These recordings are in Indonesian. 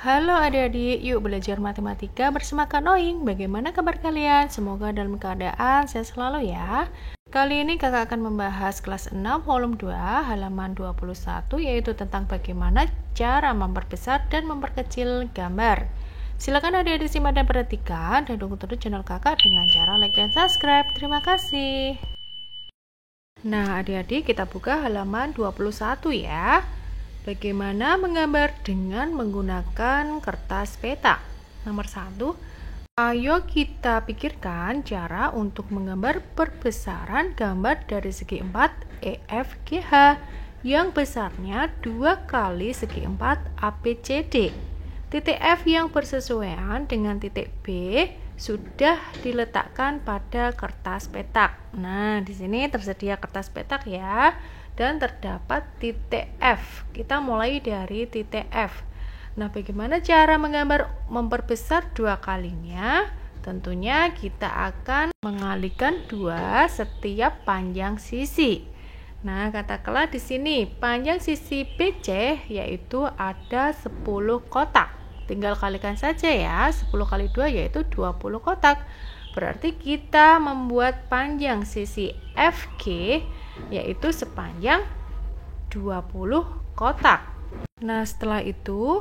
Halo adik-adik, yuk belajar matematika bersama Kak Noing. Bagaimana kabar kalian? Semoga dalam keadaan sehat selalu ya. Kali ini kakak akan membahas kelas 6 volume 2 halaman 21, yaitu tentang bagaimana cara memperbesar dan memperkecil gambar. Silakan adik-adik simak dan perhatikan, dan dukung terus channel kakak dengan cara like dan subscribe. Terima kasih. Nah adik-adik, kita buka halaman 21 ya. Bagaimana menggambar dengan menggunakan kertas peta? Nomor 1, ayo kita pikirkan cara untuk menggambar perbesaran gambar dari segi 4 EFGH yang besarnya 2 kali segi 4 ABCD. Titik F yang bersesuaian dengan titik B sudah diletakkan pada kertas petak. Nah, di sini tersedia kertas petak ya. Dan terdapat titik F. Kita mulai dari titik F. Nah, bagaimana cara menggambar memperbesar 2 kalinya? Tentunya kita akan mengalihkan 2 setiap panjang sisi. Nah, katakanlah di sini panjang sisi BC yaitu ada 10 kotak. Tinggal kalikan saja ya, 10 kali 2 yaitu 20 kotak. Berarti kita membuat panjang sisi FG yaitu sepanjang 20 kotak. Nah, setelah itu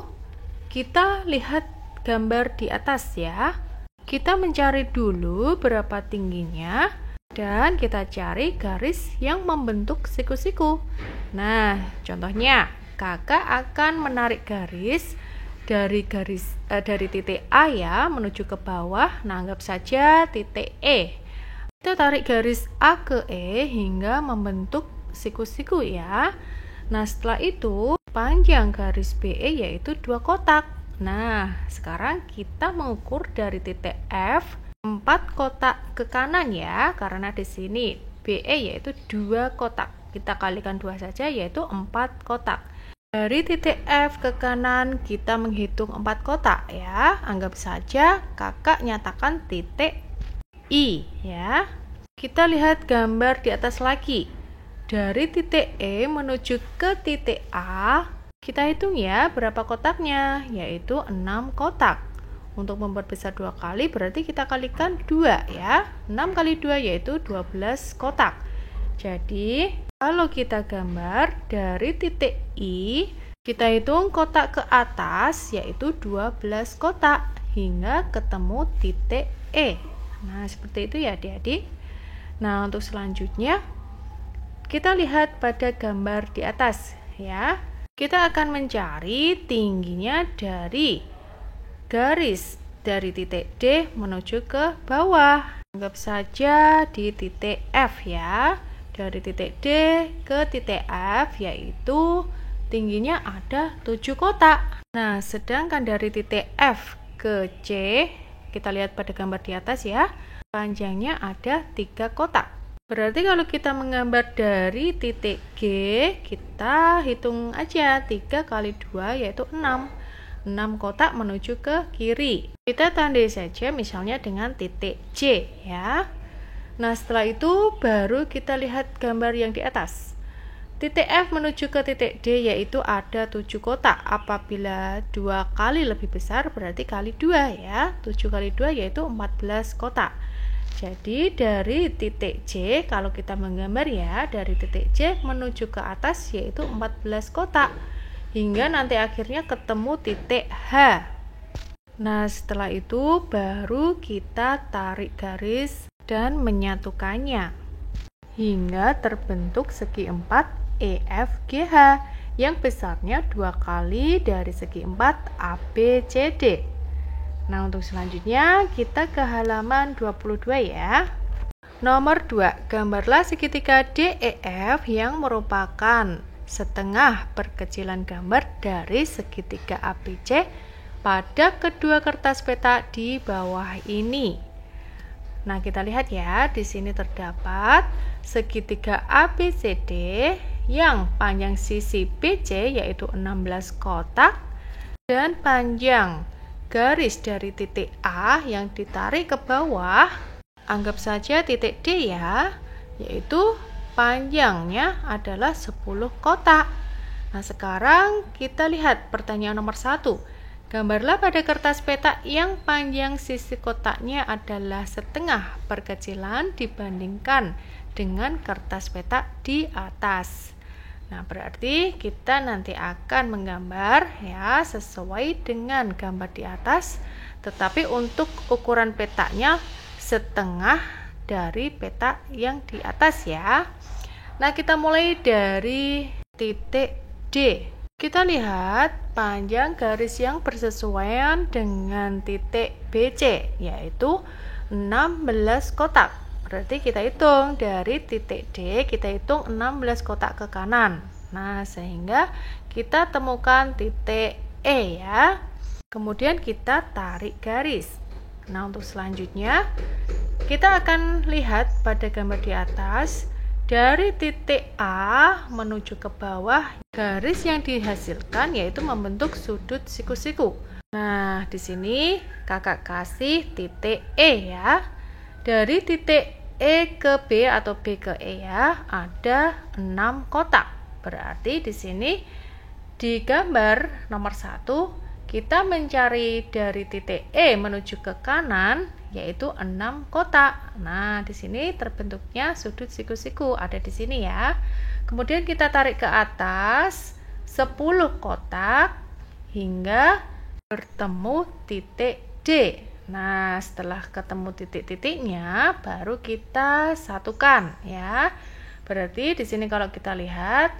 kita lihat gambar di atas ya. Kita mencari dulu berapa tingginya dan kita cari garis yang membentuk siku-siku. Nah, contohnya kakak akan menarik garis dari titik A ya menuju ke bawah. Nah, anggap saja titik E. Kita tarik garis A ke E hingga membentuk siku-siku ya. Nah, setelah itu panjang garis BE yaitu 2 kotak. Nah, sekarang kita mengukur dari titik F 4 kotak ke kanan ya, karena di sini BE yaitu 2 kotak. Kita kalikan 2 saja yaitu 4 kotak. Dari titik F ke kanan kita menghitung 4 kotak ya. Anggap saja kakak nyatakan titik I ya. Kita lihat gambar di atas lagi. Dari titik E menuju ke titik A, kita hitung ya berapa kotaknya, yaitu 6 kotak. Untuk memperbesar 2 kali berarti kita kalikan 2 ya. 6 kali 2 yaitu 12 kotak. Jadi kalau kita gambar dari titik I, kita hitung kotak ke atas yaitu 12 kotak hingga ketemu titik E. Nah, seperti itu ya adik-adik. Nah, untuk selanjutnya kita lihat pada gambar di atas ya. Kita akan mencari tingginya dari garis dari titik D menuju ke bawah. Anggap saja di titik F ya. Dari titik D ke titik F yaitu tingginya ada 7 kotak. Nah, sedangkan dari titik F ke C, kita lihat pada gambar di atas ya, panjangnya ada 3 kotak. Berarti kalau kita menggambar dari titik G, kita hitung aja 3 kali 2 yaitu 6. 6 kotak menuju ke kiri. Kita tandai saja misalnya dengan titik J ya. Nah, setelah itu baru kita lihat gambar yang di atas. Titik F menuju ke titik D yaitu ada 7 kotak. Apabila 2 kali lebih besar berarti kali 2 ya. 7 kali 2 yaitu 14 kotak. Jadi dari titik C, kalau kita menggambar ya, dari titik C menuju ke atas yaitu 14 kotak. Hingga nanti akhirnya ketemu titik H. Nah, setelah itu baru kita tarik garis dan menyatukannya hingga terbentuk segi 4 EFGH yang besarnya 2 kali dari segi 4 ABCD. Nah, untuk selanjutnya kita ke halaman 22 ya. Nomor 2, gambarlah segitiga DEF yang merupakan setengah perkecilan gambar dari segitiga ABC pada kedua kertas peta di bawah ini. Nah, kita lihat ya, di sini terdapat segitiga ABCD yang panjang sisi BC yaitu 16 kotak dan panjang garis dari titik A yang ditarik ke bawah, anggap saja titik D ya, yaitu panjangnya adalah 10 kotak. Nah, sekarang kita lihat pertanyaan nomor 1. Gambarlah pada kertas peta yang panjang sisi kotaknya adalah setengah perkecilan dibandingkan dengan kertas peta di atas. Nah, berarti kita nanti akan menggambar ya sesuai dengan gambar di atas, tetapi untuk ukuran petanya setengah dari peta yang di atas ya. Nah, kita mulai dari titik D. Kita lihat panjang garis yang bersesuaian dengan titik BC, yaitu 16 kotak. Berarti kita hitung dari titik D, kita hitung 16 kotak ke kanan. Nah, sehingga kita temukan titik E ya. Kemudian kita tarik garis. Nah, untuk selanjutnya kita akan lihat pada gambar di atas, dari titik A menuju ke bawah, garis yang dihasilkan yaitu membentuk sudut siku-siku. Nah, di sini kakak kasih titik E ya. Dari titik E ke B atau B ke E ya, ada 6 kotak. Berarti di sini di gambar nomor 1 kita mencari dari titik E menuju ke kanan yaitu 6 kotak. Nah, di sini terbentuknya sudut siku-siku ada di sini ya. Kemudian kita tarik ke atas 10 kotak hingga bertemu titik D. Nah, setelah ketemu titik-titiknya baru kita satukan ya. Berarti di sini kalau kita lihat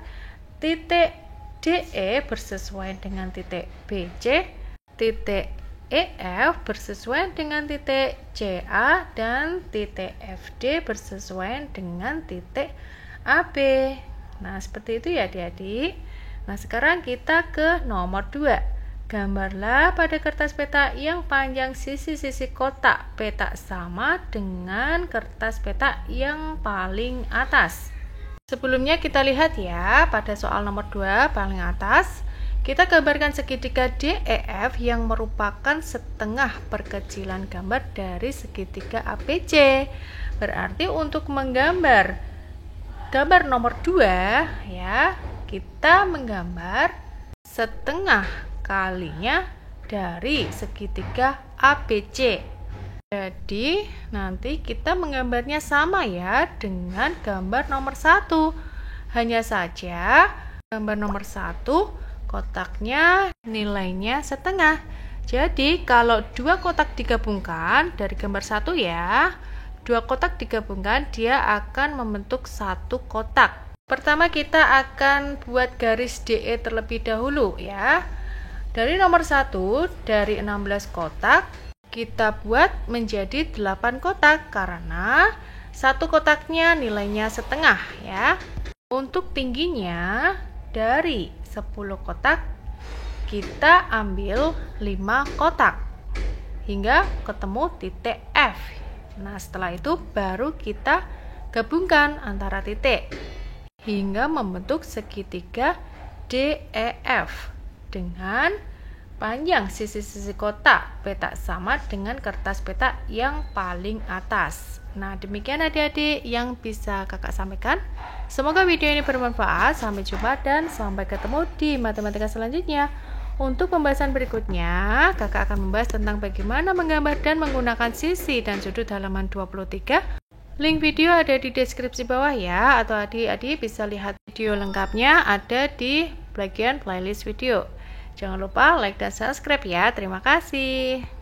titik DE bersesuaian dengan titik BC, titik EF bersesuaian dengan titik CA, dan titik FD bersesuaian dengan titik AB. Nah, seperti itu ya adik-adik. Nah, sekarang kita ke nomor 2. Gambarlah pada kertas peta yang panjang sisi-sisi kotak peta sama dengan kertas peta yang paling atas. Sebelumnya kita lihat ya, pada soal nomor 2 paling atas, kita gambarkan segitiga DEF yang merupakan setengah perkecilan gambar dari segitiga ABC. Berarti untuk menggambar gambar nomor 2 ya, kita menggambar setengah kalinya dari segitiga ABC. Jadi nanti kita menggambarnya sama ya dengan gambar nomor 1. Hanya saja gambar nomor 1 kotaknya nilainya setengah. Jadi kalau 2 kotak digabungkan dari gambar 1 ya, 2 kotak digabungkan dia akan membentuk 1 kotak. Pertama kita akan buat garis DE terlebih dahulu ya. Dari nomor 1, dari 16 kotak, kita buat menjadi 8 kotak karena 1 kotaknya nilainya setengah ya. Untuk tingginya dari 10 kotak, kita ambil 5 kotak hingga ketemu titik F. Nah, setelah itu baru kita gabungkan antara titik hingga membentuk segitiga DEF dengan panjang sisi-sisi kotak peta sama dengan kertas peta yang paling atas. Nah, demikian adik-adik yang bisa kakak sampaikan. Semoga video ini bermanfaat. Sampai jumpa dan sampai ketemu di matematika selanjutnya. Untuk pembahasan berikutnya, kakak akan membahas tentang bagaimana menggambar dan menggunakan sisi dan sudut halaman 23. Link video ada di deskripsi bawah ya, atau adik-adik bisa lihat video lengkapnya ada di bagian playlist video. Jangan lupa like dan subscribe ya. Terima kasih.